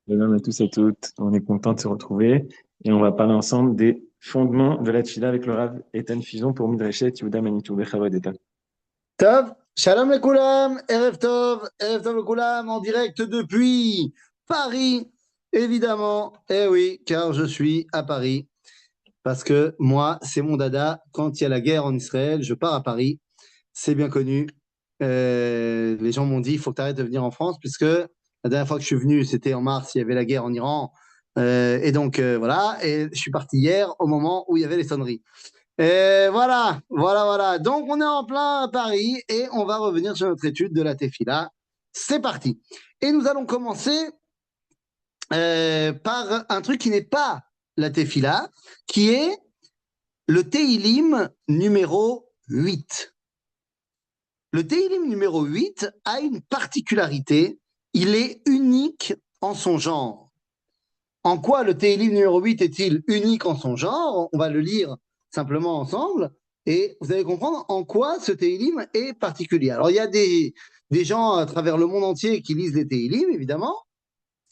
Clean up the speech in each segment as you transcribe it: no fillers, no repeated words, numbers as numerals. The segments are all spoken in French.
Shalom à tous et toutes. On est content de se retrouver et on va parler ensemble des fondements de la Tfila avec le Rav Ethan Fison pour Midrashet Yehuda Manitou Bechavod Ethan. Tov, shalom le koulam, Erev Tov le koulam, en direct depuis Paris, évidemment. Eh oui, car je suis à Paris, parce que moi, c'est mon dada. Quand il y a la guerre en Israël, je pars à Paris. C'est bien connu. Les gens m'ont dit, il faut que tu arrêtes de venir en France, puisque la dernière fois que je suis venu, c'était en mars, il y avait la guerre en Iran. Et donc, voilà, et je suis parti hier au moment où il y avait les sonneries. Et voilà. Donc, on est en plein à Paris et on va revenir sur notre étude de la Tefila. C'est parti. Et nous allons commencer par un truc qui n'est pas la Tefila, qui est le Teilim numéro 8. Le Teilim numéro 8 a une particularité. Il est unique en son genre. En quoi le Teilim numéro 8 est-il unique en son genre? On va le lire simplement ensemble et vous allez comprendre en quoi ce Teilim est particulier. Alors, il y a des gens à travers le monde entier qui lisent les Teilim, évidemment,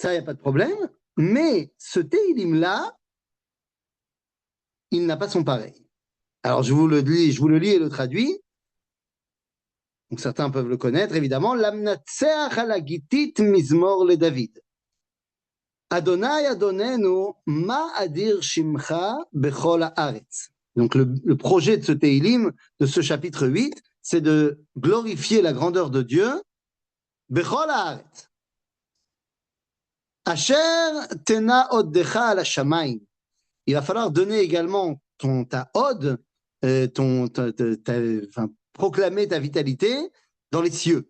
ça, il n'y a pas de problème, mais ce Teilim-là, il n'a pas son pareil. Alors, je vous le lis et le traduis. Donc, certains peuvent le connaître, évidemment. L'amnatseach halagitit mizmor le David. Adonai Adonenu, ma adir shimcha bechol haaretz. Donc le projet de ce Teilim, de ce chapitre 8, c'est de glorifier la grandeur de Dieu, bechol haaretz. Asher tena oddecha ala shamayim. Il va falloir donner également ta ode, proclamer ta vitalité dans les cieux.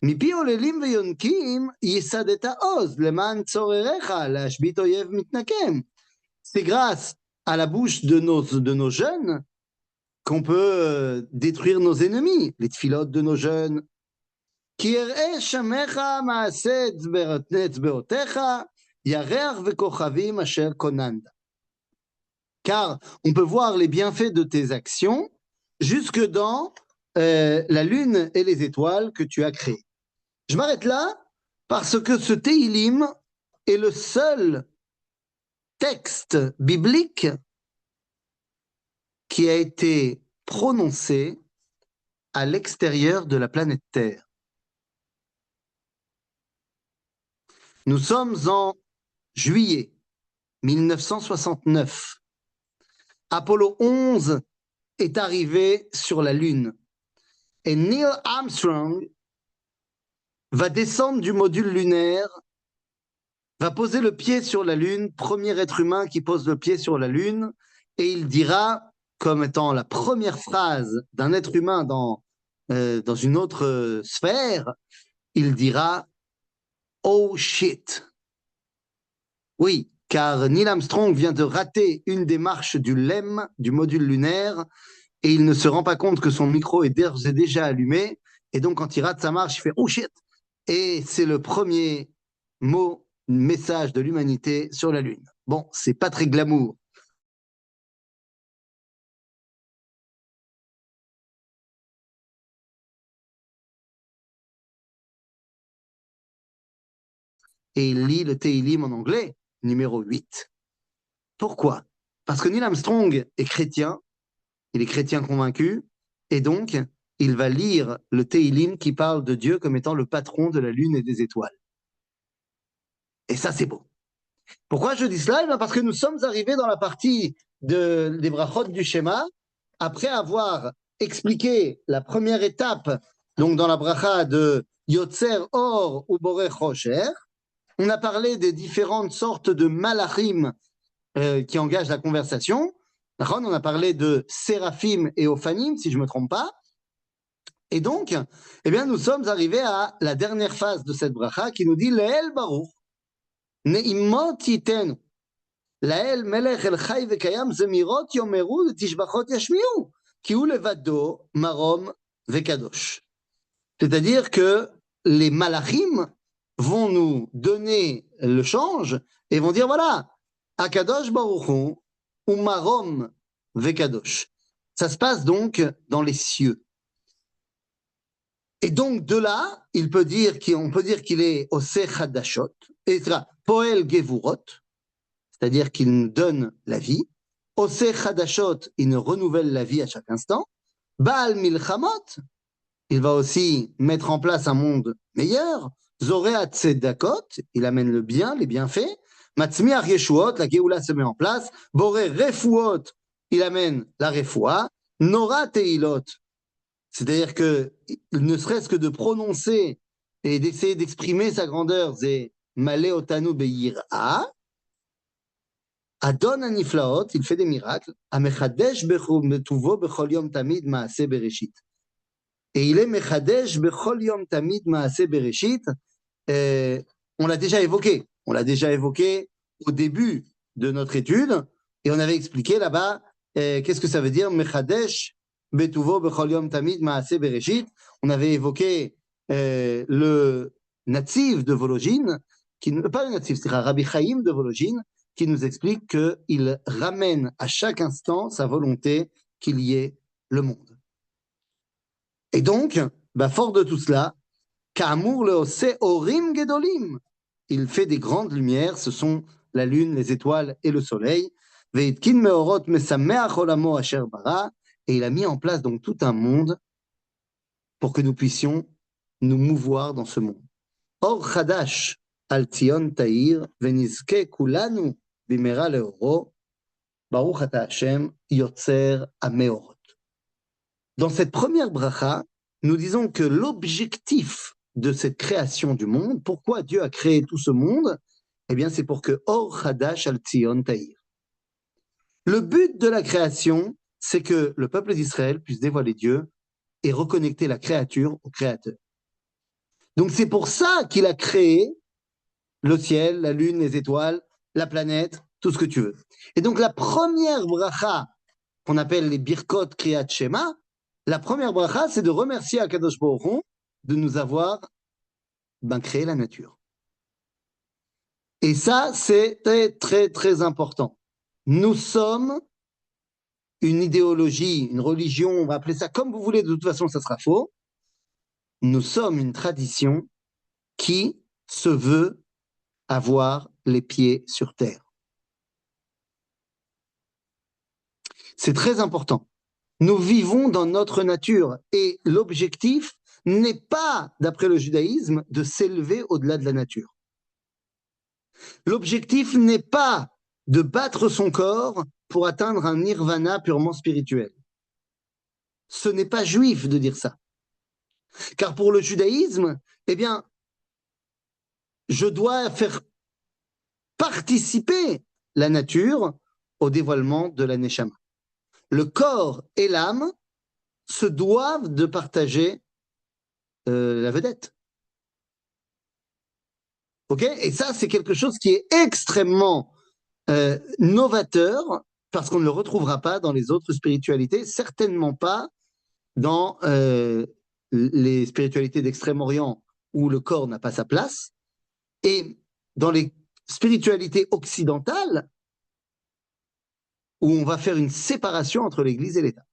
מפי עוללים ויונקים ייסדת עוז למען צורריך להשבית אויב מתנקם. C'est grâce à la bouche de nos jeunes qu'on peut détruire nos ennemis, les tfilotes de nos jeunes. כי יראה שמך מעשה אצבעותיך, ירח וכוכבים אשר כוננת. Car on peut voir les bienfaits de tes actions jusque dans la lune et les étoiles que tu as créées. Je m'arrête là parce que ce Teilim est le seul texte biblique qui a été prononcé à l'extérieur de la planète Terre. Nous sommes en juillet 1969. Apollo 11 est arrivé sur la Lune et Neil Armstrong va descendre du module lunaire, va poser le pied sur la Lune, premier être humain qui pose le pied sur la Lune, et il dira, comme étant la première phrase d'un être humain dans une autre sphère, il dira « Oh shit ». Oui, car Neil Armstrong vient de rater une des marches du LEM, du module lunaire, et il ne se rend pas compte que son micro est déjà allumé, et donc quand il rate sa marche, il fait « Oh shit ». Et c'est le premier message de l'humanité sur la Lune. Bon, c'est pas très glamour. Et il lit le Teilim en anglais, numéro 8. Pourquoi? Parce que Neil Armstrong est chrétien, il est chrétien convaincu, et donc il va lire le Teilim qui parle de Dieu comme étant le patron de la Lune et des étoiles. Et ça, c'est beau. Pourquoi je dis cela? Parce que nous sommes arrivés dans la partie des brachot du schéma, après avoir expliqué la première étape, donc dans la bracha de Yotzer Or ou Boré Chosher, on a parlé des différentes sortes de malachim qui engagent la conversation. On a parlé de séraphim et ophanim, si je ne me trompe pas. Et donc, eh bien, nous sommes arrivés à la dernière phase de cette bracha qui nous dit Leel Baruch, Neimot Yitenu. לאל מלך אל חי וקיים זמירות יאמרו ותשבחות ישמיעו כי הוא לבדו מרום וקדוש. C'est-à-dire que les malachim vont nous donner le change et vont dire voilà, Akadosh Baruch Hu ou marom vekadosh. Ça se passe donc dans les cieux. Et donc, de là, on peut dire qu'il est Oseh Chadashot, et cela, Poel Gevurot, c'est-à-dire qu'il nous donne la vie. Oseh Chadashot, il nous renouvelle la vie à chaque instant. Baal Milchamot, il va aussi mettre en place un monde meilleur. Zorea Tzedakot, il amène le bien, les bienfaits. Matzmiach Yeshuot, la Géoula se met en place. Boré Refuot, il amène la Refoua. Nora Teilot, c'est-à-dire que, ne serait-ce que de prononcer et d'essayer d'exprimer sa grandeur, c'est Malé Otanu Be'yir'a. Adon Aniflaot, il fait des miracles. Amechadesh Betuvo Bechol Yom Tamid Maaseh Bereshit. Et il est Mechadesh Bechol Yom Tamid Maaseh Bereshit. On l'a déjà évoqué. On l'a déjà évoqué au début de notre étude. Et on avait expliqué là-bas qu'est-ce que ça veut dire Mechadesh Betuvo Bechol Yom Tamid Maaseh Bereshit. On avait évoqué le natif de Vologine, pas le natif, c'est Rabbi Chaim de Vologine, qui nous explique qu'il ramène à chaque instant sa volonté qu'il y ait le monde. Et donc, fort de tout cela, Ka'amur le Ose Orim Gedolim, il fait des grandes lumières, ce sont la lune, les étoiles et le soleil. Ve'itkin meorot mesameach olamo asher bara, et il a mis en place donc tout un monde pour que nous puissions nous mouvoir dans ce monde. Or Chadash al Tzion Ta'ir venizke kulanu bimera leoro baruch ata Hashem yotzer ameorot. Dans cette première bracha, nous disons que l'objectif de cette création du monde, pourquoi Dieu a créé tout ce monde, eh bien c'est pour que Or Chadash al Tzion Ta'ir. Le but de la création, c'est que le peuple d'Israël puisse dévoiler Dieu et reconnecter la créature au Créateur. Donc c'est pour ça qu'il a créé le ciel, la lune, les étoiles, la planète, tout ce que tu veux. Et donc la première bracha qu'on appelle les Birkot Kriyat Shema, la première bracha, c'est de remercier Akadosh Baruch Hu de nous avoir créé la nature. Et ça, c'est très, très, très important. Nous sommes une idéologie, une religion, on va appeler ça comme vous voulez, de toute façon, ça sera faux. Nous sommes une tradition qui se veut avoir les pieds sur terre. C'est très important. Nous vivons dans notre nature et l'objectif n'est pas, d'après le judaïsme, de s'élever au-delà de la nature. L'objectif n'est pas de battre son corps pour atteindre un nirvana purement spirituel. Ce n'est pas juif de dire ça. Car pour le judaïsme, eh bien, je dois faire participer la nature au dévoilement de la neshama. Le corps et l'âme se doivent de partager la vedette. Ok ? Et ça, c'est quelque chose qui est extrêmement novateur, parce qu'on ne le retrouvera pas dans les autres spiritualités, certainement pas dans les spiritualités d'Extrême-Orient où le corps n'a pas sa place, et dans les spiritualités occidentales où on va faire une séparation entre l'Église et l'État.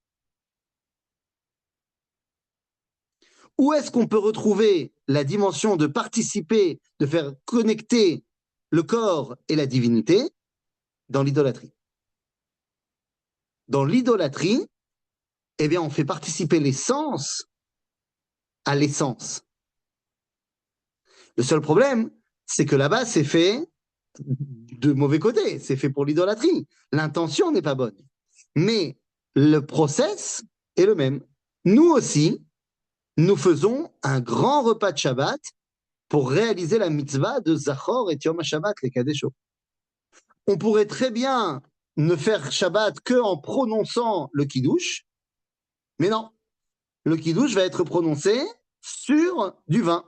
Où est-ce qu'on peut retrouver la dimension de participer, de faire connecter le corps et la divinité? Dans l'idolâtrie. Dans l'idolâtrie, eh bien, on fait participer l'essence à l'essence. Le seul problème, c'est que là-bas, c'est fait de mauvais côté, c'est fait pour l'idolâtrie. L'intention n'est pas bonne. Mais le process est le même. Nous aussi, nous faisons un grand repas de Shabbat pour réaliser la mitzvah de Zachor et Yom HaShabbat, les Kadeshot. On pourrait très bien ne faire Shabbat que en prononçant le Kiddush, mais non. Le Kiddush va être prononcé sur du vin.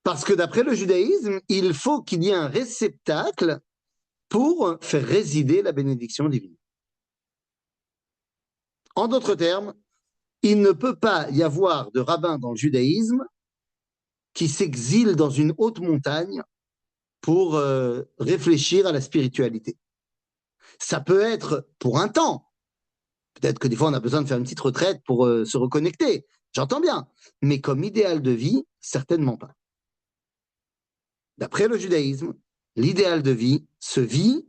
Parce que d'après le judaïsme, il faut qu'il y ait un réceptacle pour faire résider la bénédiction divine. En d'autres termes, il ne peut pas y avoir de rabbin dans le judaïsme qui s'exile dans une haute montagne pour réfléchir à la spiritualité. Ça peut être pour un temps. Peut-être que des fois, on a besoin de faire une petite retraite pour se reconnecter. J'entends bien, mais comme idéal de vie, certainement pas. D'après le judaïsme, l'idéal de vie se vit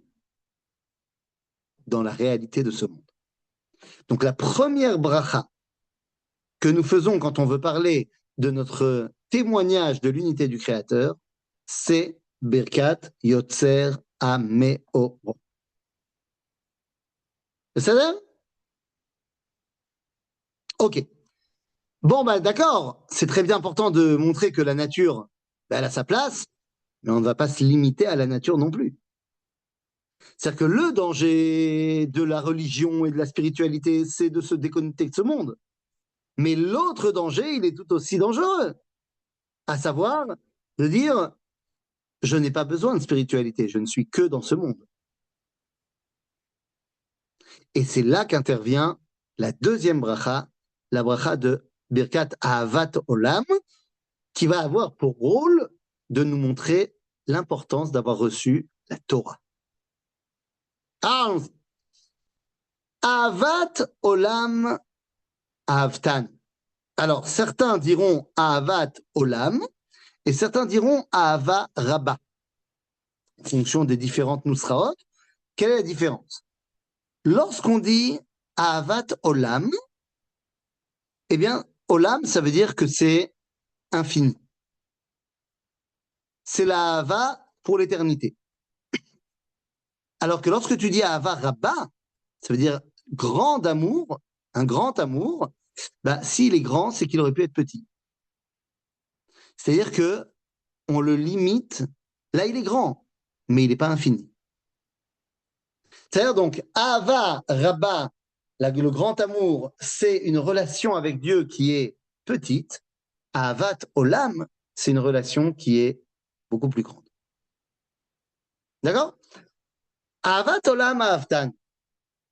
dans la réalité de ce monde. Donc la première bracha que nous faisons quand on veut parler de notre témoignage de l'unité du Créateur, c'est Birkat Yotzer Ameoro. C'est ça? Ok. Bon, bah d'accord, c'est très bien important de montrer que la nature, bah, elle a sa place, mais on ne va pas se limiter à la nature non plus. C'est-à-dire que le danger de la religion et de la spiritualité, c'est de se déconnecter de ce monde. Mais l'autre danger, il est tout aussi dangereux, à savoir de dire, je n'ai pas besoin de spiritualité, je ne suis que dans ce monde. Et c'est là qu'intervient la deuxième bracha, la bracha de Birkat Ahavat Olam, qui va avoir pour rôle de nous montrer l'importance d'avoir reçu la Torah. Alors, Ahavat Olam Ahavtan. Alors, certains diront Ahavat Olam et certains diront Ahava Rabba. En fonction des différentes Nusraot, quelle est la différence? Lorsqu'on dit Ahavat Olam, eh bien, Olam, ça veut dire que c'est infini. C'est la Ahava pour l'éternité. Alors que lorsque tu dis Ahava Rabba, ça veut dire grand amour, un grand amour, bah, s'il est grand, c'est qu'il aurait pu être petit. C'est-à-dire que on le limite. Là, il est grand, mais il n'est pas infini. C'est-à-dire donc, Ahava Rabba, le grand amour, c'est une relation avec Dieu qui est petite. Ahavat Olam, c'est une relation qui est beaucoup plus grande. D'accord? Ahavat Olam Ahavtan.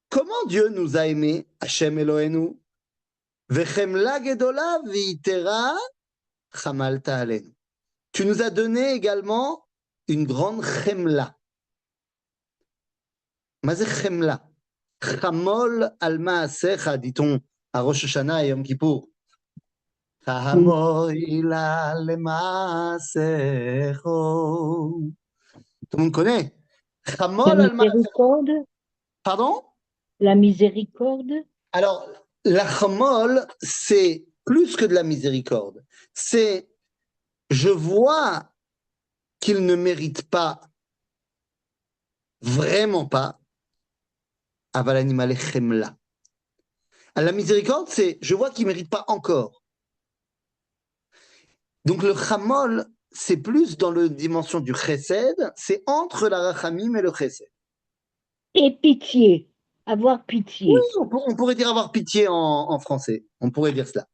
Comment Dieu nous a aimés, Hashem Elohenu, Vechemla Gedola Vitera Chamalta Alenu. Tu nous as donné également une grande chemla. Mazé chemla. Chamol al maasecha, dit-on à Rosh Hashanah et Yom Kippour. Chamoila le maasecho. Tout le monde connaît. La Chamol al maasecha. miséricorde, Pardon? la miséricorde, Alors, la chamol, c'est plus que de la miséricorde. C'est, je vois qu'il ne mérite pas, vraiment pas, aval animal chemla. La miséricorde, c'est, je vois qu'il ne mérite pas encore. Donc le chamol, c'est plus dans la dimension du chesed, c'est entre la rachamim et le chesed. et pitié, avoir Oui, pitié. on pourrait dire avoir pitié en français. On pourrait dire cela.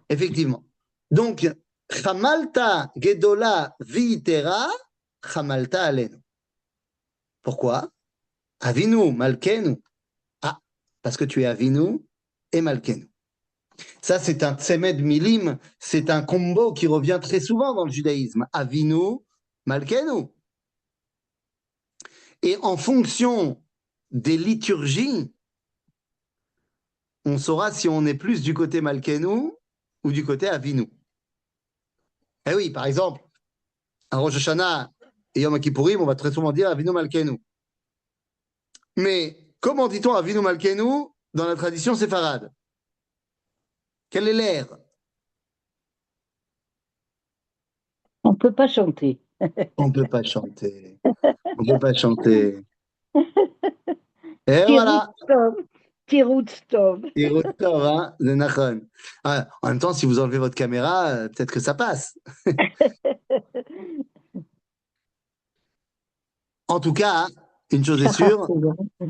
Effectivement. Donc, chamalta gedola vitera, chamalta alenu. Pourquoi? Avinu, malkenu. Ah, parce que tu es Avinu et malkenu. Ça, c'est un tsemed milim, c'est un combo qui revient très souvent dans le judaïsme. Avinu, malkenu. Et en fonction des liturgies, on saura si on est plus du côté malkenu ou du côté Avinu. Eh oui, par exemple, à Rosh Hashanah et Yom Kippourim, on va très souvent dire Avinu malkenu. Mais comment dit-on Avinu malkenu dans la tradition séfarade? Quel est l'air? On ne peut pas chanter. On ne peut pas chanter. On ne peut pas chanter. Et voilà. Tiroutstov. Héros Tov, hein, le Nachon. Ah, en même temps, si vous enlevez votre caméra, peut-être que ça passe. En tout cas, une chose est sûre,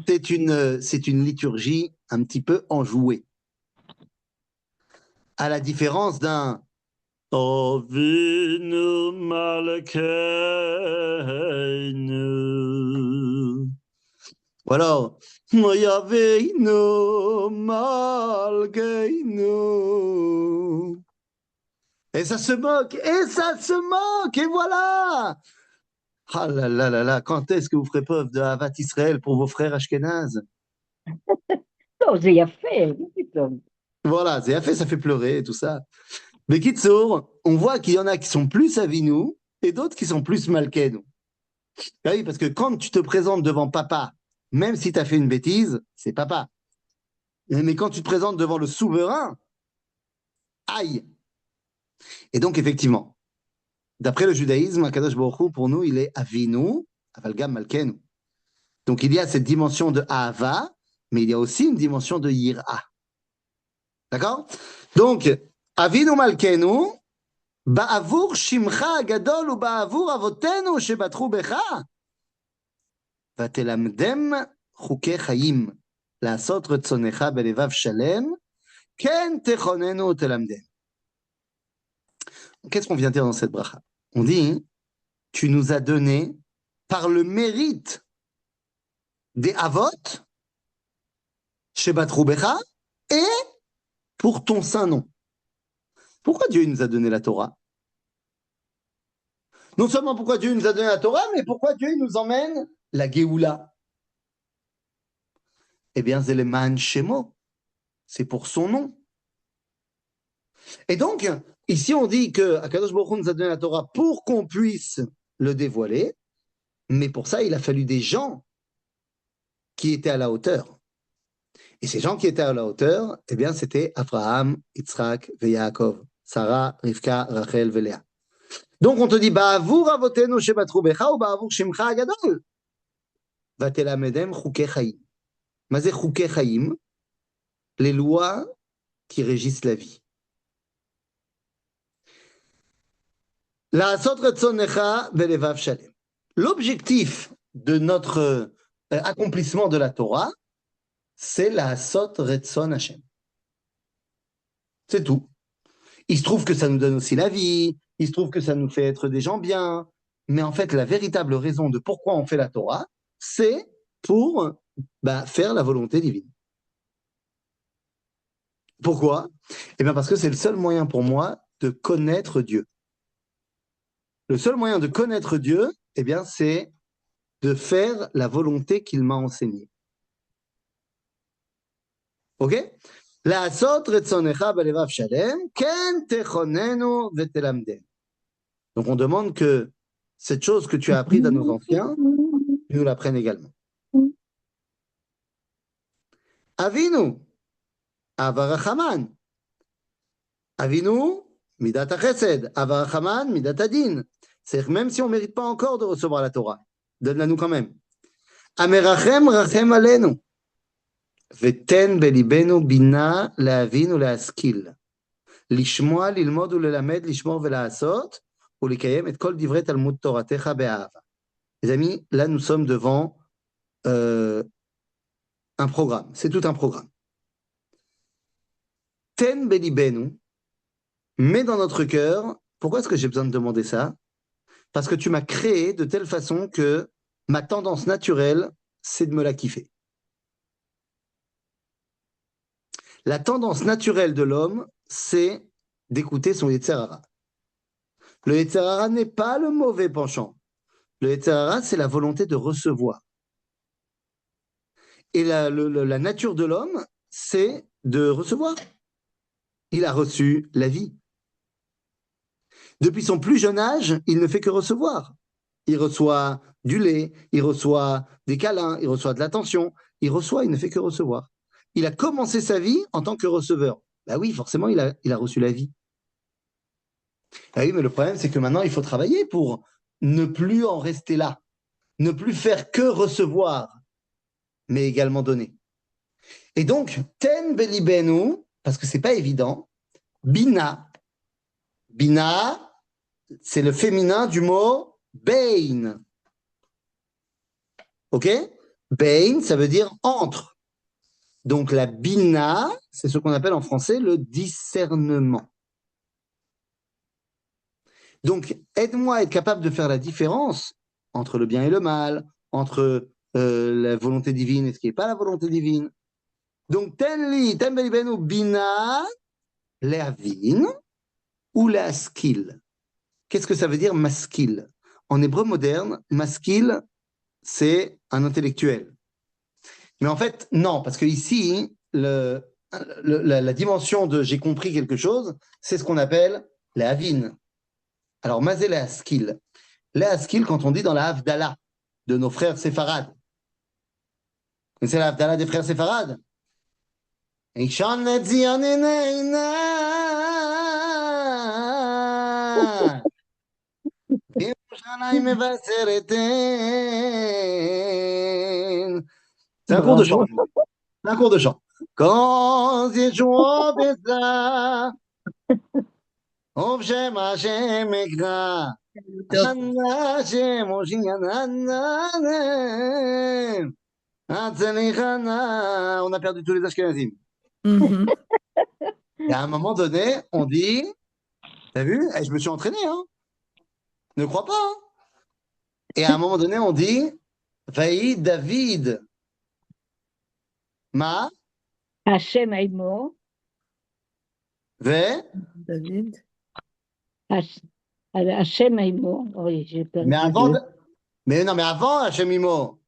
c'est une liturgie un petit peu enjouée. À la différence d'un Ovinu Malkeinu. Ou alors Moyaveinu Malkeinu. Et ça se moque, et ça se moque, et voilà. Ah là là là là, quand est-ce que vous ferez preuve de Havat Israël pour vos frères Ashkénazes? Non, c'est fait, putain. Voilà, c'est fait, ça fait pleurer et tout ça. Mais Kitsour, on voit qu'il y en a qui sont plus Avinu et d'autres qui sont plus Malkeinu. Ah oui, parce que quand tu te présentes devant papa, même si tu as fait une bêtise, c'est papa. Mais quand tu te présentes devant le souverain, aïe. Et donc, effectivement, d'après le judaïsme, Akadosh Baruch Hu, pour nous, il est Avinu, Avalgam Malkeinu. Donc, il y a cette dimension de Ahava, mais il y a aussi une dimension de Yira. D'accord? Donc, Avinu Malkeinu, Ba'avur Shimcha Agadol ou Ba'avur Avotenu Shebatru Becha, Vatelamdem Chuke Chaim, La'asot Retzonecha Belevav Shalem, Ken Techonenu Telamdem. Qu'est-ce qu'on vient dire dans cette bracha? On dit, tu nous as donné, par le mérite des Avot, Shebatru Becha, et pour ton saint nom. Pourquoi Dieu nous a donné la Torah? Non seulement pourquoi Dieu nous a donné la Torah, mais pourquoi Dieu nous emmène la Géoula? Eh bien, c'est le Man Shemo. C'est pour son nom. Et donc, ici, on dit que Akadosh Baruch Hu nous a donné la Torah pour qu'on puisse le dévoiler, mais pour ça, il a fallu des gens qui étaient à la hauteur. Et ces gens qui étaient à la hauteur, eh bien, c'était Abraham, Yitzhak et Yaakov, Sarah, Rivka, Rachel et Léa. Donc, on te dit, Ba'avur avotenu shebatru becha ou ba'avur shimcha agadol. Vatelamedem chuke chaim. Mazé chuke chaim, les lois qui régissent la vie. La'asot retzonecha belevav shalem. L'objectif de notre accomplissement de la Torah, c'est la'asot retzon Hashem. C'est tout. Il se trouve que ça nous donne aussi la vie, il se trouve que ça nous fait être des gens bien, mais en fait, la véritable raison de pourquoi on fait la Torah, c'est pour faire la volonté divine. Pourquoi? Eh bien, parce que c'est le seul moyen pour moi de connaître Dieu. Le seul moyen de connaître Dieu, eh bien, c'est de faire la volonté qu'il m'a enseignée. Ok? La'asot retzonecha belevav shalem, ken techonenu vetelamden. Donc on demande que cette chose que tu as apprise à nos anciens, tu nous l'apprennes également. Avinu, avarachaman. Avinu, midat chesed. Avarachaman, midat adin. C'est-à-dire que même si on ne mérite pas encore de recevoir la Torah, donne-la nous quand même. Amerachem rachem alenu. Veten belibenu bina leavin uleaskil. Lishmoa, lilmod ulelamed, lishmor velaasot. Les amis, là nous sommes devant un programme. C'est tout un programme. Ten belibenu, mets dans notre cœur. Pourquoi est-ce que j'ai besoin de demander ça? Parce que tu m'as créé de telle façon que ma tendance naturelle, c'est de me la kiffer. La tendance naturelle de l'homme, c'est d'écouter son Yetzer Hara. Le Yetzer Hara n'est pas le mauvais penchant. Le Yetzer Hara, c'est la volonté de recevoir. Et la nature de l'homme, c'est de recevoir. Il a reçu la vie. Depuis son plus jeune âge, il ne fait que recevoir. Il reçoit du lait, il reçoit des câlins, il reçoit de l'attention. Il reçoit, il ne fait que recevoir. Il a commencé sa vie en tant que receveur. Ben oui, forcément, il a reçu la vie. Ah oui, mais le problème, c'est que maintenant, il faut travailler pour ne plus en rester là, ne plus faire que recevoir, mais également donner. Et donc, ten belibenu, parce que c'est pas évident, bina. Bina, c'est le féminin du mot bein. Ok? Bein, ça veut dire entre. Donc, la bina, c'est ce qu'on appelle en français le discernement. Donc, aide-moi à être capable de faire la différence entre le bien et le mal, entre la volonté divine et ce qui n'est pas la volonté divine. Donc, ten belibenu bina, leavin ou leaskil. Qu'est-ce que ça veut dire maskil? En hébreu moderne, maskil, c'est un intellectuel. Mais en fait, non, parce que ici, le la dimension de j'ai compris quelque chose, c'est ce qu'on appelle la havin. Alors, mazé la skill. La skill, quand on dit dans la Havdalah de nos frères séfarades. C'est la Havdalah des frères séfarades. Ishan Zianenena. C'est un cours de chant. Bravo. C'est un cours de chant. Quand Yeshua beza, Obshem Hashem Ekra, Hanna Hashem Oshiyanana, Hatzelichana. On a perdu tous les Ashkenazim. Mhm. Et à un moment donné, on dit, t'as vu? Eh, je me suis entraîné, hein? Ne crois pas, hein? Et à un moment donné, on dit, Vaï David, Ma, Hachem Aimo, Ve. David. Hachem Aimo. Oui, j'ai perdu. Mais avant, mais non, mais avant Hachem Imo.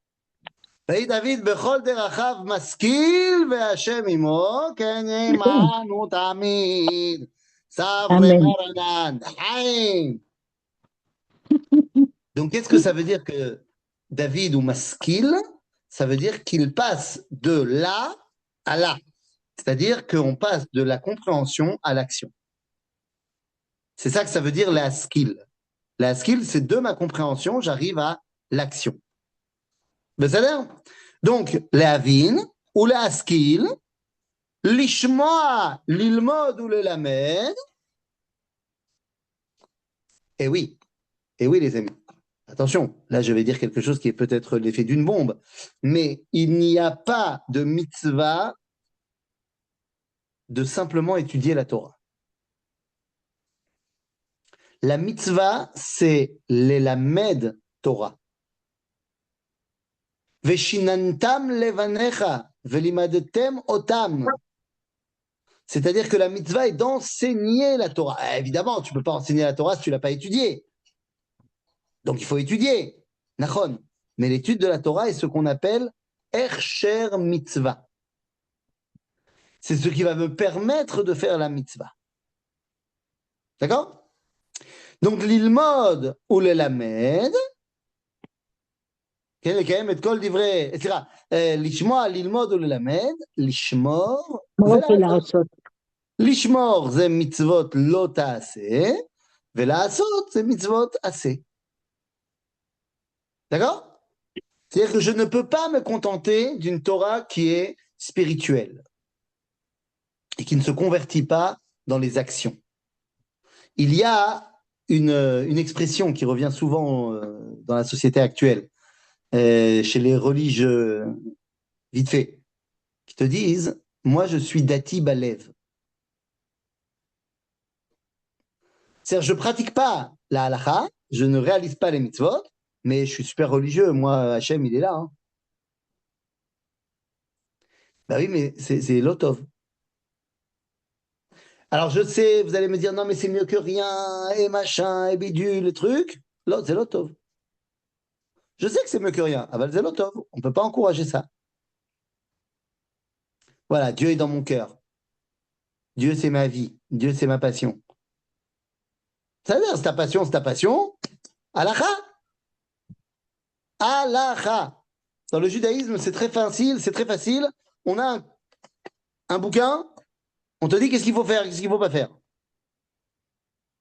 Vaï David, Bechol Derachav Maskil, Ve Hachem Imo, Ken Yemanu Tamid, Savre Amen. Maranan, Haïm. Donc, qu'est-ce que ça veut dire que David ou Maskil? Ça veut dire qu'il passe de là à là. C'est-à-dire qu'on passe de la compréhension à l'action. C'est ça que ça veut dire la skill. La skill, c'est de ma compréhension, j'arrive à l'action. בסדר? Donc, להבין ולהשכיל, לשמוע, ללמוד וללמד. Et oui, les amis. Attention, là je vais dire quelque chose qui est peut-être l'effet d'une bombe, mais il n'y a pas de mitzvah de simplement étudier la Torah. La mitzvah, c'est l'elamed Torah. Veshinantam levanecha, velimadetem otam. C'est-à-dire que la mitzvah est d'enseigner la Torah. Évidemment, tu ne peux pas enseigner la Torah si tu ne l'as pas étudiée. Donc il faut étudier. Nachon. Mais l'étude de la Torah est ce qu'on appelle Ercher Mitzvah. C'est ce qui va me permettre de faire la mitzvah. D'accord? Donc l'ilmod ou l'elamed, לקיים את כל דברי, סליחה, לשמוע, ללמוד וללמד, לשמור, ולעשות. לשמור זה מצוות לא תעשה, ולעשות זה מצוות עשה. D'accord? C'est-à-dire que je ne peux pas me contenter d'une Torah qui est spirituelle et qui ne se convertit pas dans les actions. Il y a une expression qui revient souvent dans la société actuelle, chez les religieux vite fait, qui te disent « Moi, je suis Dati Balev ». C'est-à-dire, je ne pratique pas la halakha, je ne réalise pas les mitzvot, mais je suis super religieux. Moi, Hachem, il est là. Hein. Ben oui, mais c'est l'otov. Alors, je sais, vous allez me dire, non, mais c'est mieux que rien, et machin, et bidule, le truc. L'autre, c'est l'otov. Je sais que c'est mieux que rien. Aval, c'est l'otov. On ne peut pas encourager ça. Voilà, Dieu est dans mon cœur. Dieu, c'est ma vie. Dieu, c'est ma passion. Ça veut dire, c'est ta passion, c'est ta passion. Halakha. Halakha. Dans le judaïsme, c'est très facile. On a un bouquin, on te dit qu'est-ce qu'il faut faire, qu'est-ce qu'il ne faut pas faire.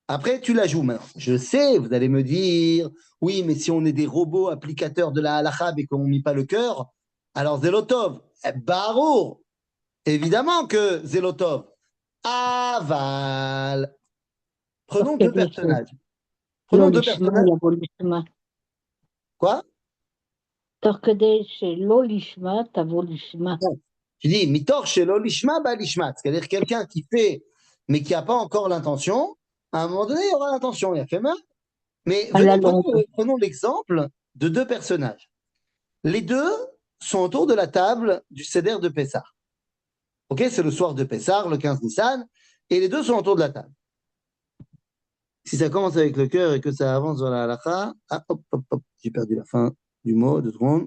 Après, tu la joues maintenant. Je sais, vous allez me dire, oui, mais si on est des robots applicateurs de la halakha et qu'on ne met pas le cœur, alors Zelotov, Barour, évidemment que Zelotov. Aval. Prenons deux personnages. Quoi? Tu dis, mitor shelo lishma ba lishma. C'est-à-dire quelqu'un qui fait, mais qui n'a pas encore l'intention, à un moment donné, il y aura l'intention. Il a fait mal. Mais prenons l'exemple de deux personnages. Les deux sont autour de la table du Seder de Pessah. Ok, c'est le soir de Pessah, le 15 Nissan, et les deux sont autour de la table. Si ça commence avec le cœur et que ça avance vers la halakha, j'ai perdu la fin du mot, 2 secondes.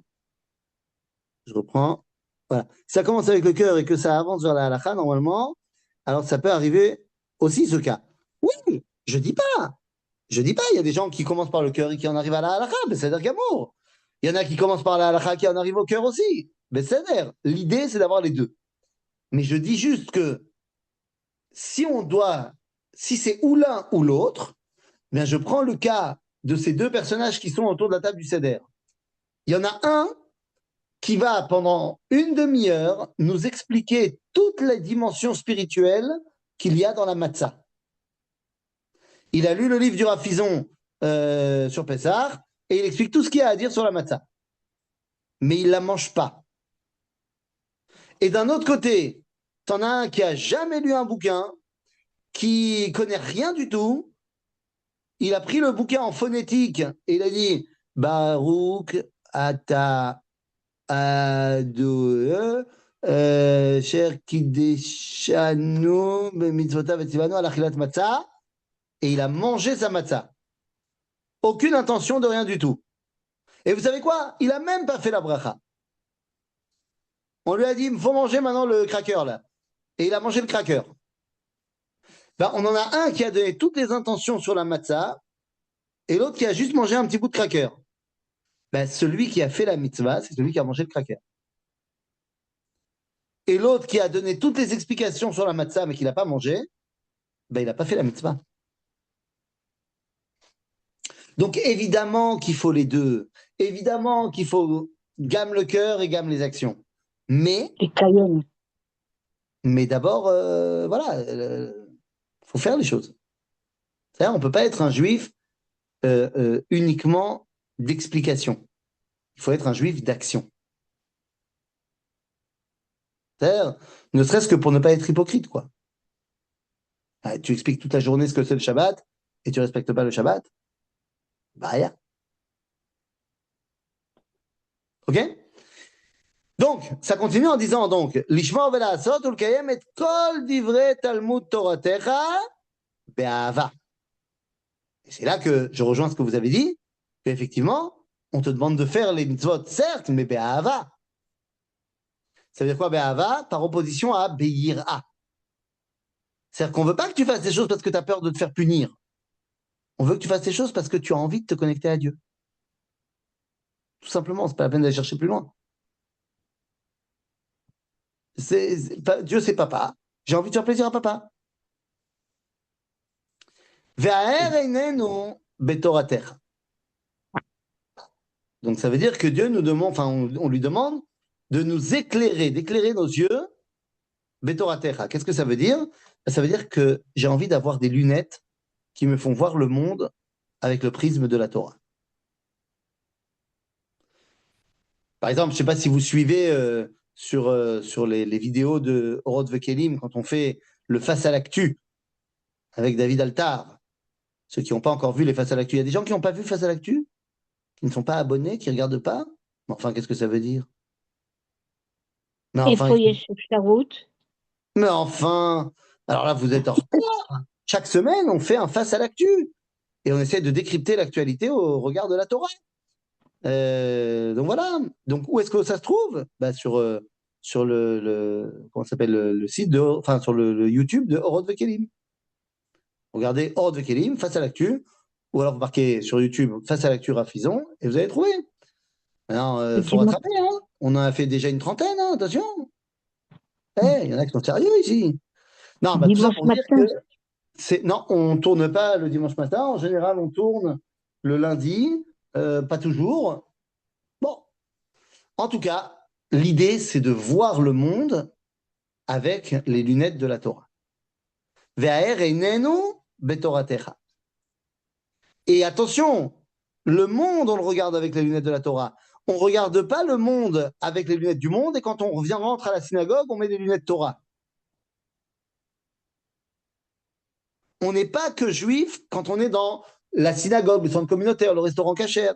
Je reprends. Voilà. Si ça commence avec le cœur et que ça avance vers la halakha, normalement, alors ça peut arriver aussi ce cas. Oui, je dis pas. Je dis pas, il y a des gens qui commencent par le cœur et qui en arrivent à la halakha, mais c'est-à-dire qu'amour. Il y en a qui commencent par la halakha qui en arrivent au cœur aussi. Mais c'est-à-dire, l'idée, c'est d'avoir les deux. Mais je dis juste que si on doit, si c'est ou l'un ou l'autre, bien je prends le cas de ces deux personnages qui sont autour de la table du Seder. Il y en a un qui va pendant une demi-heure nous expliquer toutes les dimensions spirituelles qu'il y a dans la matzah. Il a lu le livre du Rafizon sur Pessah et il explique tout ce qu'il y a à dire sur la matzah. Mais il ne la mange pas. Et d'un autre côté, t'en as un qui a jamais lu un bouquin, qui connaît rien du tout. Il a pris le bouquin en phonétique et il a dit Baruch Ata Adonai Cher Kideshanu Mitzvotav Etzivanu Alachilat Matzah, et il a mangé sa matzah. Aucune intention de rien du tout. Et vous savez quoi? Il a même pas fait la bracha. On lui a dit, il faut manger maintenant le cracker là. Et il a mangé le cracker. Ben, on en a un qui a donné toutes les intentions sur la matzah et l'autre qui a juste mangé un petit bout de cracker. Ben, celui qui a fait la mitzvah, c'est celui qui a mangé le cracker. Et l'autre qui a donné toutes les explications sur la matzah mais qui l'a pas mangé, ben, il n'a pas fait la mitzvah. Donc évidemment qu'il faut les deux. Évidemment qu'il faut gamme le cœur et gamme les actions. Mais Et Cayenne. d'abord, voilà, faut faire les choses. C'est-à-dire, on peut pas être un juif uniquement d'explication. Il faut être un juif d'action. C'est-à-dire, ne serait-ce que pour ne pas être hypocrite, quoi. Ah, tu expliques toute la journée ce que c'est le Shabbat et tu respectes pas le Shabbat, bah rien. Ok? Donc, ça continue en disant donc, Lishma velasot ulkayem et kol divrei Talmud Toratecha be'ahava. Et c'est là que je rejoins ce que vous avez dit, qu'effectivement, on te demande de faire les mitzvot, certes, mais be'ahava. Ça veut dire quoi, be'ahava? Par opposition à be'yir'a. C'est-à-dire qu'on veut pas que tu fasses des choses parce que tu as peur de te faire punir. On veut que tu fasses des choses parce que tu as envie de te connecter à Dieu. Tout simplement, c'est pas la peine d'aller chercher plus loin. Dieu, c'est papa. J'ai envie de faire plaisir à papa. Donc ça veut dire que Dieu nous demande, enfin on lui demande de nous éclairer, d'éclairer nos yeux. Betoratecha. Qu'est-ce que ça veut dire? Ça veut dire que j'ai envie d'avoir des lunettes qui me font voir le monde avec le prisme de la Torah. Par exemple, je ne sais pas si vous suivez sur les vidéos de Orod Vekelim, quand on fait le Face à l'actu avec David Altar. Ceux qui n'ont pas encore vu les Face à l'actu. Il y a des gens qui n'ont pas vu Face à l'actu, qui ne sont pas abonnés, qui ne regardent pas. Mais enfin, qu'est-ce que ça veut dire? Mais Et enfin, Foyer Sheftarut. mais enfin, alors là, vous êtes en retard. Chaque semaine, on fait un Face à l'actu. Et on essaie de décrypter l'actualité au regard de la Torah. Donc voilà. Donc où est-ce que ça se trouve? Bah, sur comment ça s'appelle le site de, enfin sur le YouTube de Orod Vekelim. Regardez Orod Vekelim face à l'actu, ou alors vous marquez sur YouTube face à l'actu Rafizon et vous allez trouver. Alors Le faut dimanche, rattraper, hein. On en a fait déjà une trentaine, hein, attention. Il y en a qui sont sérieux ici. Non, bah tout ça dimanche pour dire que matin. non, on tourne pas le dimanche matin. En général, on tourne le lundi, pas toujours. Bon, en tout cas, l'idée, c'est de voir le monde avec les lunettes de la Torah. Et attention, le monde, on le regarde avec les lunettes de la Torah. On ne regarde pas le monde avec les lunettes du monde, et quand on rentre à la synagogue, on met des lunettes Torah. On n'est pas que juif quand on est dans la synagogue, le centre communautaire, le restaurant kasher.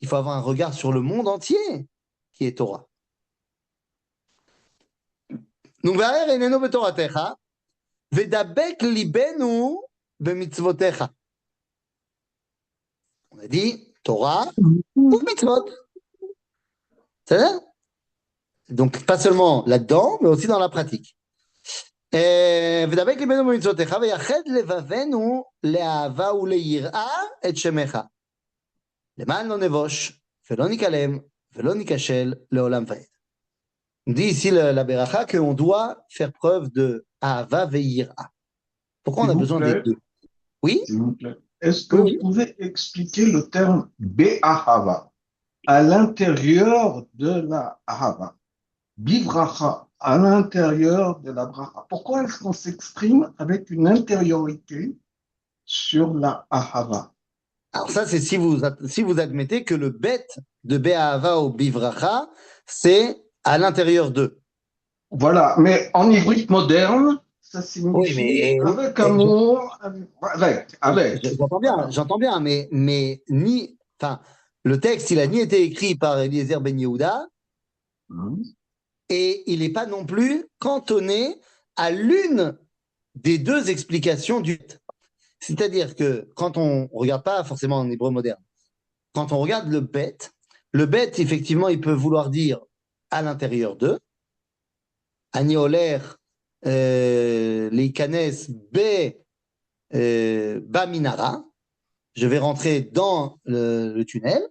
Il faut avoir un regard sur le monde entier qui est Torah. Donc, Vedabek libenu bemitzvotecha. On a dit Torah ou mitzvot. C'est ça? Donc, pas seulement là-dedans, mais aussi dans la pratique. ודבק ליבנו במצוותיך ויחד לבבנו לאהבה וליראה את שמך. למען לא נבוש ולא ניכלם ולא ניכשל לעולם ועד. On dit ici la Beracha qu'on doit faire preuve de Ahava ve'yira. Pourquoi on a besoin des deux? Oui? S'il vous plaît. Est-ce que vous pouvez expliquer le terme Be'ahava à l'intérieur de la Ahava? Bivracha à l'intérieur de la Bracha. Pourquoi est-ce qu'on s'exprime avec une intériorité sur la Ahava? Alors ça, c'est si vous admettez que le bête de Be'ahava ou Bivracha, c'est à l'intérieur d'eux. Voilà, mais en hybride moderne, ça signifie avec amour, avec. J'entends bien, mais le texte, il a ni été écrit par Eliezer Ben Yehuda, et il n'est pas non plus cantonné à l'une des deux explications du texte. C'est-à-dire que quand on regarde pas forcément en hébreu moderne, quand on regarde le bête, effectivement, il peut vouloir dire à l'intérieur d'eux, Ani oler leikanes ba minara, je vais rentrer dans le tunnel,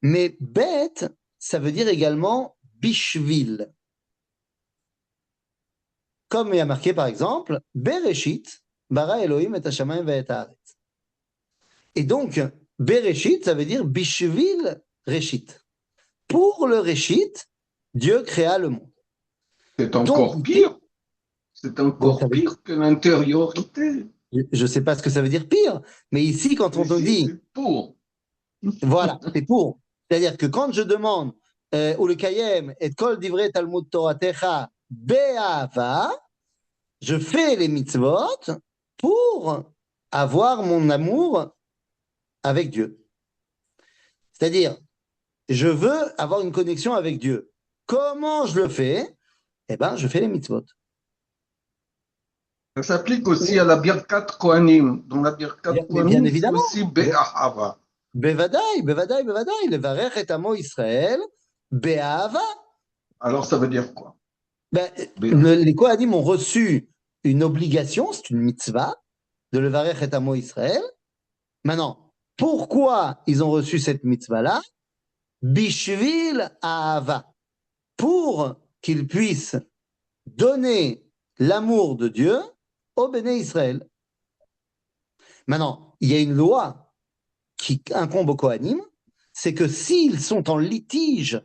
mais bête, ça veut dire également bishvil. Comme il y a marqué par exemple, Bereshit, bara Elohim et hashamayim ve'et haaretz. Et donc, Bereshit, ça veut dire bishvil reshit. Pour le reshit, Dieu créa le monde. C'est encore pire. C'est encore pire que l'intériorité. Je ne sais pas ce que ça veut dire pire, mais ici, quand on te dit. C'est pour. Voilà, c'est pour. C'est-à-dire que quand je demande Ulekayem et kol divrei Talmud Toratecha be'ahava, je fais les mitzvot pour avoir mon amour avec Dieu. C'est-à-dire, je veux avoir une connexion avec Dieu. Comment je le fais? Eh bien, je fais les mitzvot. Ça s'applique aussi à la Birkat Kohanim. Dans la Birkat Kohanim, c'est aussi Be'ahava. Bevadaï, levarech et amo Israël, be'ahava. Alors, ça veut dire quoi? Les Kohanim ont reçu une obligation, c'est une mitzvah, de levarech et amo Israël. Maintenant, pourquoi ils ont reçu cette mitzvah-là? Bishvil ahava. Pour qu'ils puissent donner l'amour de Dieu au Béné Israël. Maintenant, il y a une loi qui incombe aux Kohanim, c'est que s'ils sont en litige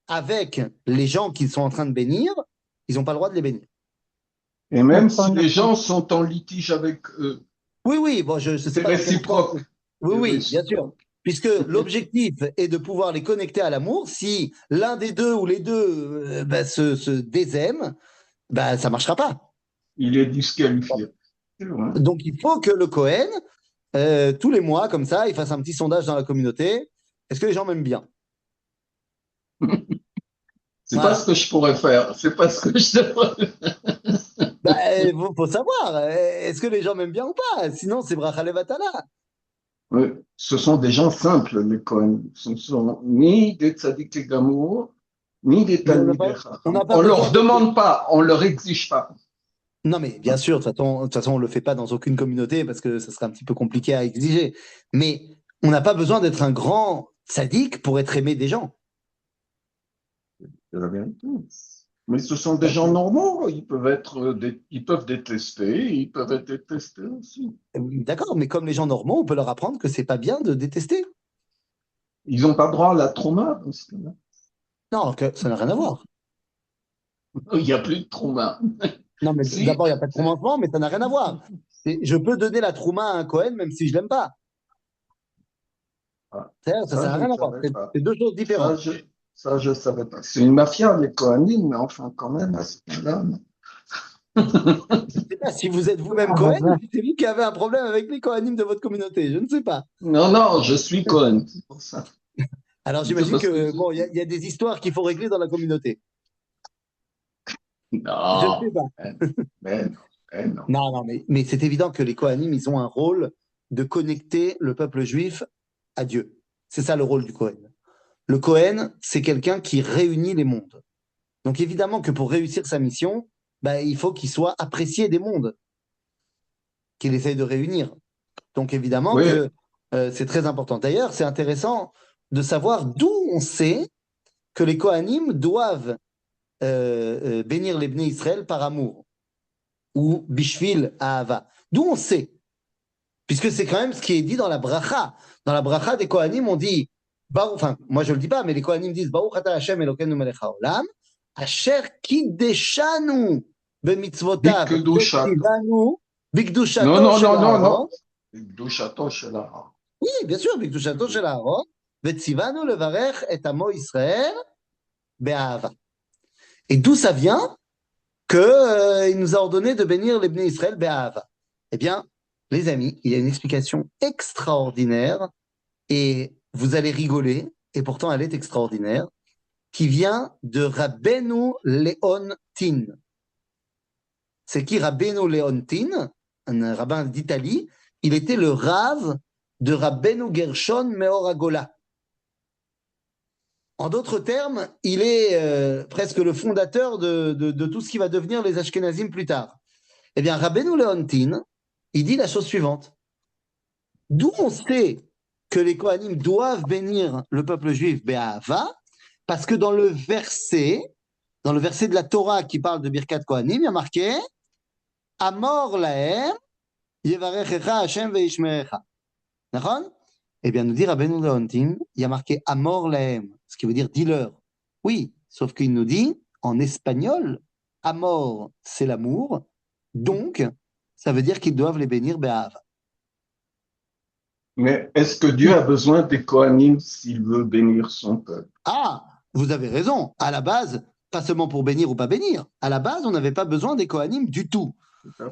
avec les gens qu'ils sont en train de bénir, ils n'ont pas le droit de les bénir. Et même si les gens sont en litige avec eux. Oui, bon, je sais pas. C'est réciproque. Oui, bien sûr. Puisque l'objectif est de pouvoir les connecter à l'amour. Si l'un des deux ou les deux se désaiment, ça ne marchera pas. Il est disqualifié. Donc, il faut que le Kohen, tous les mois, comme ça, il fasse un petit sondage dans la communauté. Est-ce que les gens m'aiment bien? C'est pas ce que je pourrais faire. C'est pas ce que je devrais faire. Il faut savoir. Est-ce que les gens m'aiment bien ou pas? Sinon, c'est bracha levatala. Oui, ce sont des gens simples, les Kohen. Ce ne sont ni des tzaddik gamour, ni des talmidei chacham. On leur demande pas, on leur exige pas. Non, mais bien sûr, de toute façon, on le fait pas dans aucune communauté parce que ça serait un petit peu compliqué à exiger. Mais on n'a pas besoin d'être un grand tzaddik pour être aimé des gens. C'est la vérité. Mais ce sont des gens normaux, ils peuvent détester, ils peuvent être détestés aussi. D'accord, mais comme les gens normaux, on peut leur apprendre que c'est pas bien de détester. Ils n'ont pas droit à la trauma dans ce cas-là. Non, ça n'a rien à voir. Il n'y a plus de trauma. Non, mais d'abord, il n'y a pas de trauma en ce moment, mais ça n'a rien à voir. Je peux donner la trauma à un Cohen même si je l'aime pas. Ça n'a rien à voir. C'est deux choses différentes. Ça, je ne savais pas. C'est une mafia, les Kohanim, mais enfin, quand même, à ce moment-là. Je ne sais pas si vous êtes vous-même Cohen ou si c'est vous qui avez un problème avec les Kohanim de votre communauté. Je ne sais pas. Non, je suis Cohen, c'est pour ça. Alors, j'imagine il y a des histoires qu'il faut régler dans la communauté. Non. Je ne sais pas. Non. Non, mais c'est évident que les Kohanim, ils ont un rôle de connecter le peuple juif à Dieu. C'est ça le rôle du Kohen. Le Kohen, c'est quelqu'un qui réunit les mondes. Donc évidemment que pour réussir sa mission, il faut qu'il soit apprécié des mondes qu'il essaye de réunir. Donc évidemment Oui, que c'est très important. D'ailleurs, c'est intéressant de savoir d'où on sait que les Kohanim doivent bénir les Bnei Israël par amour, ou Bishvil Ahava. D'où on sait, puisque c'est quand même ce qui est dit dans la bracha. Dans la bracha des Kohanim, on dit, enfin, moi je le dis pas, mais les Kohanim disent, Baruch ata Hashem Elokeinu melech haolam, asher kiddeshanu b'mitzvotav, Bikdushat. v'tzivanu Non, bikdushato non, shel non, non, non. Aaron. Bikdushato shela. Oui, bien sûr, bikdushato shel Aaron, v'tzivanu levarech et amo Israël be'ahava. Et d'où ça vient qu'il nous a ordonné de bénir les Bnei Israël be'ahava? Eh bien, les amis, il y a une explication extraordinaire, et vous allez rigoler, et pourtant elle est extraordinaire, qui vient de Rabbeinu Leontin. C'est qui Rabbeinu Leontin? Un rabbin d'Italie. Il était le rave de Rabbeinu Gershon Meor Hagola. En d'autres termes, il est presque le fondateur de tout ce qui va devenir les Ashkenazim plus tard. Eh bien, Rabbeinu Leontin, il dit la chose suivante. D'où on sait que les Kohanim doivent bénir le peuple juif Be'ahava, parce que dans le verset de la Torah qui parle de Birkat Kohanim, il y a marqué Amor lahem yevarechecha Hashem veishmerecha. D'accord? Eh bien, nous dit Rabbeinu Leontin, il y a marqué Amor lahem, ce qui veut dire dis-leur. Oui, sauf qu'il nous dit en espagnol, Amor, c'est l'amour, donc ça veut dire qu'ils doivent les bénir Be'ahava. Mais est-ce que Dieu a besoin des Kohanim s'il veut bénir son peuple? Ah, vous avez raison. À la base, pas seulement pour bénir ou pas bénir, à la base, on n'avait pas besoin des Kohanim du tout.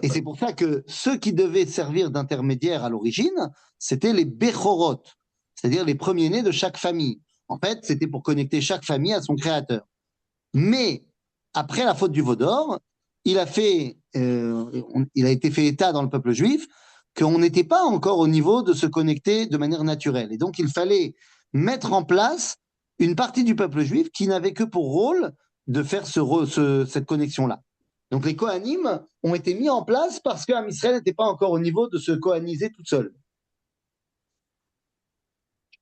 Et c'est pour ça que ceux qui devaient servir d'intermédiaires à l'origine, c'était les Bechorot, c'est-à-dire les premiers-nés de chaque famille. En fait, c'était pour connecter chaque famille à son créateur. Mais après la faute du veau d'or, il a été fait état dans le peuple juif qu'on n'était pas encore au niveau de se connecter de manière naturelle. Et donc, il fallait mettre en place une partie du peuple juif qui n'avait que pour rôle de faire cette connexion-là. Donc, les Kohanim ont été mis en place parce qu'Am Israël n'était pas encore au niveau de se kohaniser toute seule.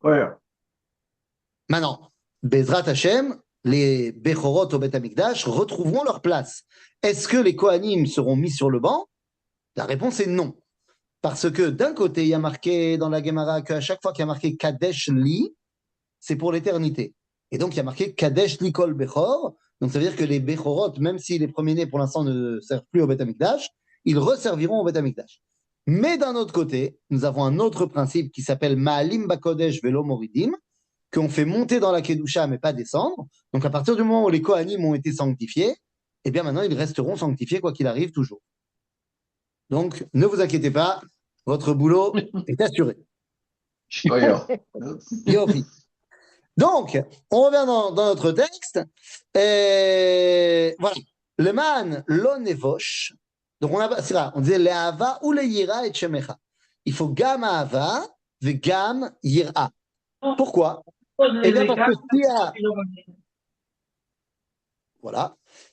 Ouais. Maintenant, Bezrat Hashem, les Bechorot au Beth Amikdash retrouveront leur place. Est-ce que les Kohanim seront mis sur le banc? La réponse est non. Parce que d'un côté, il y a marqué dans la Gemara qu'à chaque fois qu'il y a marqué Kadesh Li, c'est pour l'éternité. Et donc, il y a marqué Kadesh Li Kol Bechor. Donc, ça veut dire que les Bechorot, même si les premiers-nés pour l'instant ne servent plus au Beth Amikdash, ils resserviront au Beth Amikdash. Mais d'un autre côté, nous avons un autre principe qui s'appelle Ma'alim Bakodesh Velo Moridim, qu'on fait monter dans la Kedusha mais pas descendre. Donc, à partir du moment où les Kohanim ont été sanctifiés, eh bien maintenant, ils resteront sanctifiés quoi qu'il arrive toujours. Donc, ne vous inquiétez pas, votre boulot est assuré. Yofi. Donc, on revient dans notre texte. Et voilà. Le man l'onevosh. Donc, on disait le hava ou le yira et shemecha. Il faut gam hava ve gam yira. Pourquoi? Eh bien, parce que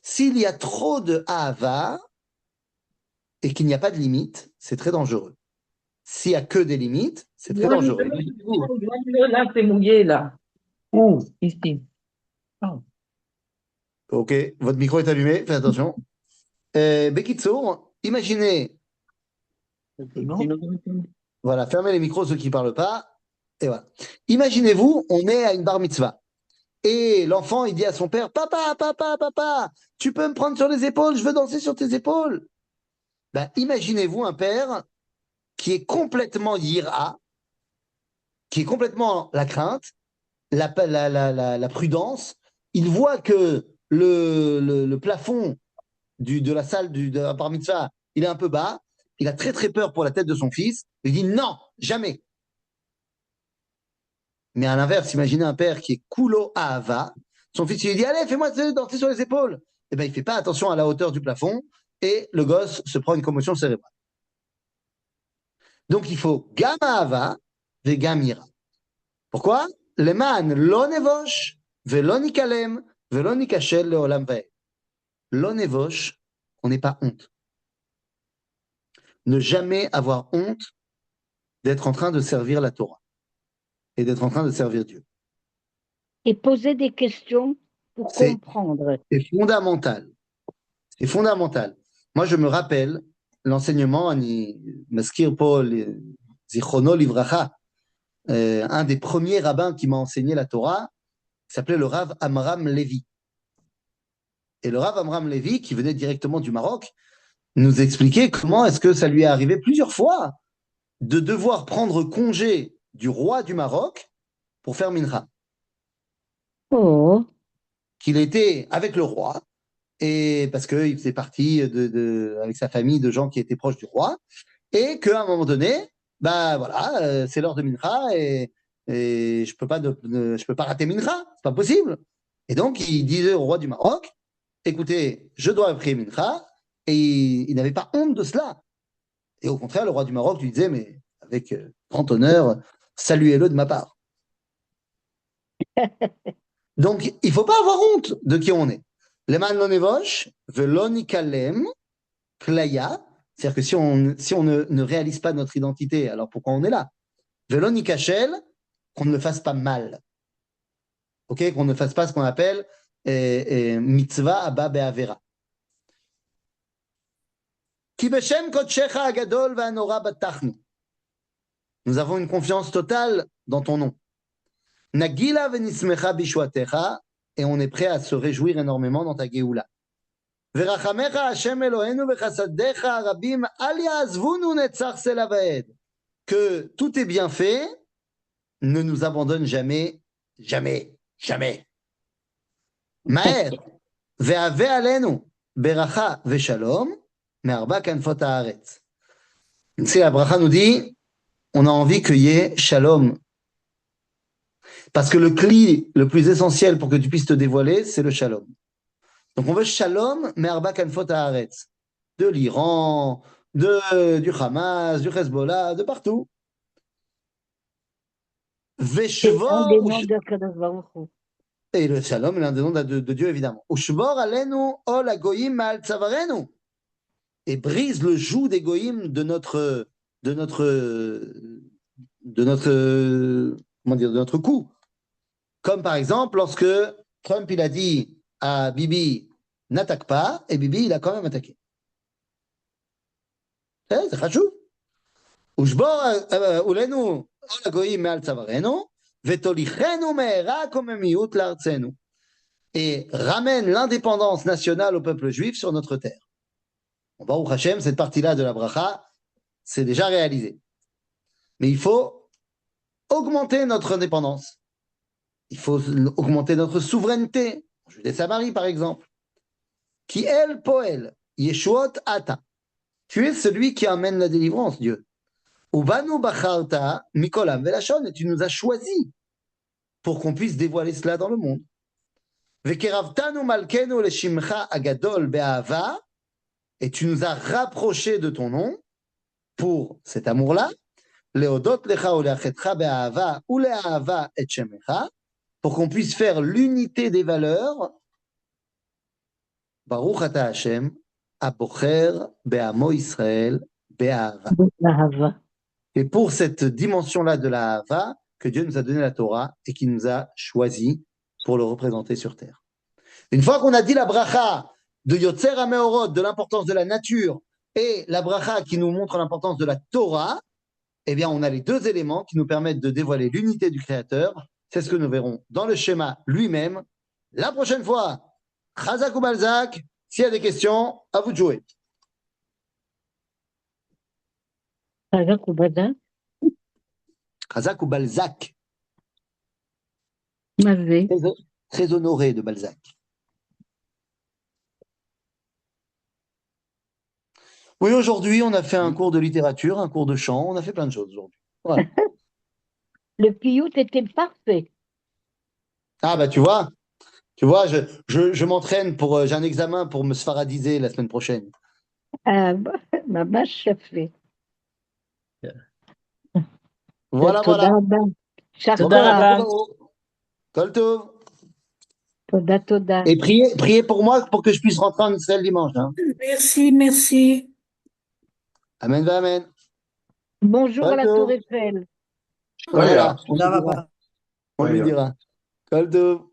s'il y a trop de hava et qu'il n'y a pas de limite, c'est très dangereux. S'il n'y a que des limites, c'est très dangereux. Là, c'est mouillé, là. Où? Ici. Oh. Ok, votre micro est allumé, faites attention. Bekitsour, imaginez. Voilà, fermez les micros, ceux qui ne parlent pas. Et voilà. Imaginez-vous, on est à une bar mitzvah. Et l'enfant, il dit à son père, papa, papa, papa, tu peux me prendre sur les épaules, je veux danser sur tes épaules. Imaginez-vous un père qui est complètement yira, qui est complètement la crainte, la prudence. Il voit que le plafond de la salle de la bar mitzvah, il est un peu bas. Il a très très peur pour la tête de son fils. Il dit non, jamais. Mais à l'inverse, imaginez un père qui est kulo ahava. Son fils lui dit allez, fais-moi danser sur les épaules. Eh bien, il ne fait pas attention à la hauteur du plafond et le gosse se prend une commotion cérébrale. Donc, il faut gam ahava ve gam yira. Pourquoi? Le man lo nevosh ve lo nikalem Velo nikashel leolam vaed. Lo nevosh, on n'est pas honte. Ne jamais avoir honte d'être en train de servir la Torah et d'être en train de servir Dieu. Et poser des questions pour C'est comprendre. c'est fondamental. C'est fondamental. Moi, je me rappelle l'enseignement, Maskir Paul Zichrono Livracha, un des premiers rabbins qui m'a enseigné la Torah, qui s'appelait le Rav Amram Levi. Et le Rav Amram Levi, qui venait directement du Maroc, nous expliquait comment est-ce que ça lui est arrivé plusieurs fois de devoir prendre congé du roi du Maroc pour faire mincha. Oh, Qu'il était avec le roi, et parce qu'il faisait partie avec sa famille de gens qui étaient proches du roi, et qu'à un moment donné, bah voilà, c'est l'heure de mincha, et je peux pas rater mincha, c'est pas possible. Et donc il disait au roi du Maroc, écoutez, je dois prier mincha, et il n'avait pas honte de cela. Et au contraire, le roi du Maroc lui disait, mais avec grand honneur, saluez-le de ma part. Donc, il ne faut pas avoir honte de qui on est. Leman lo nevosh, velo nikalem, klaya, c'est-à-dire que si on ne réalise pas notre identité, alors pourquoi on est là? Velo nikashel, qu'on ne le fasse pas mal. Ok, qu'on ne fasse pas ce qu'on appelle mitzvah abba be'avera. Ki beshem kodshecha agadol va'anora batachnu. Nous avons une confiance totale dans ton nom. Nagila venismecha bishwatecha, et on est prêt à se réjouir énormément dans ta Géoula. Verachamecha Hashem Eloheinu vechasadecha rabim al ya'azvunu netzach sela vaed. Que tout est bien fait, ne nous abandonne jamais, jamais, jamais. Maher, ve'ave alenu beracha ve'shalom, me'arba kanfot haaretz. C'est la bracha nous dit, on a envie qu'il y ait shalom. Parce que le cli le plus essentiel pour que tu puisses te dévoiler, c'est le shalom. Donc on veut shalom, me'arba kanfot haaretz. De l'Iran, du Hamas, du Hezbollah, de partout. c'est un des noms de Kadosh Baruch Hu. Et le shalom est l'un des noms de Dieu, évidemment. Ushbor alenu ol hagoyim ma'al tzavarenu. Et brise le joug des goyim de notre cou. Comme par exemple, lorsque Trump il a dit à Bibi, n'attaque pas, et Bibi il a quand même attaqué. C'est chachou. Ushbor ulenu ol hagoyim ma'al tzavarenu. Et ramène l'indépendance nationale au peuple juif sur notre terre. Bon, Baruch Hashem, cette partie-là de la bracha, c'est déjà réalisé. Mais il faut augmenter notre indépendance. Il faut augmenter notre souveraineté. Judée-Samarie, par exemple. Qui el poel, Yeshuot ata. Tu es celui qui amène la délivrance, Dieu. Ubanu bacharta mikolam velashon, et tu nous as choisis pour qu'on puisse dévoiler cela dans le monde. Vekeravtanu malkenu leshimcha agadol be'ahava, et tu nous as rapprochés de ton nom pour cet amour-là. Leodot lecha uleachetcha be'ahava uleahava et shemecha, pour qu'on puisse faire l'unité des valeurs. Baruch ata Hashem, abocher be'amo Israël be'ahava. Et pour cette dimension-là de la Hava, que Dieu nous a donné la Torah et qui nous a choisis pour le représenter sur terre. Une fois qu'on a dit la bracha de Yotzer HaMeorot, de l'importance de la nature, et la bracha qui nous montre l'importance de la Torah, eh bien, on a les deux éléments qui nous permettent de dévoiler l'unité du Créateur. C'est ce que nous verrons dans le schéma lui-même. La prochaine fois, Chazak ou Balzac, s'il y a des questions, à vous de jouer. Chazak ou Balzac? Chazak ou Balzac? Mavé. Très honoré de Balzac. Oui, aujourd'hui, on a fait un cours de littérature, un cours de chant, on a fait plein de choses aujourd'hui. Voilà. Le piout était parfait. Ah, bah, tu vois, je m'entraîne j'ai un examen pour me sfaradiser la semaine prochaine. Ah, ma vache fait. Voilà. Tודה רבה. Kol tov. Toda, toda. Et priez pour moi pour que je puisse rentrer en Israël dimanche. Hein. Merci, merci. Amen, amen. Bonjour à la Kol Tour tov. Eiffel. Voilà, on lui תודה dira. רבה. On lui dira. Kol tov.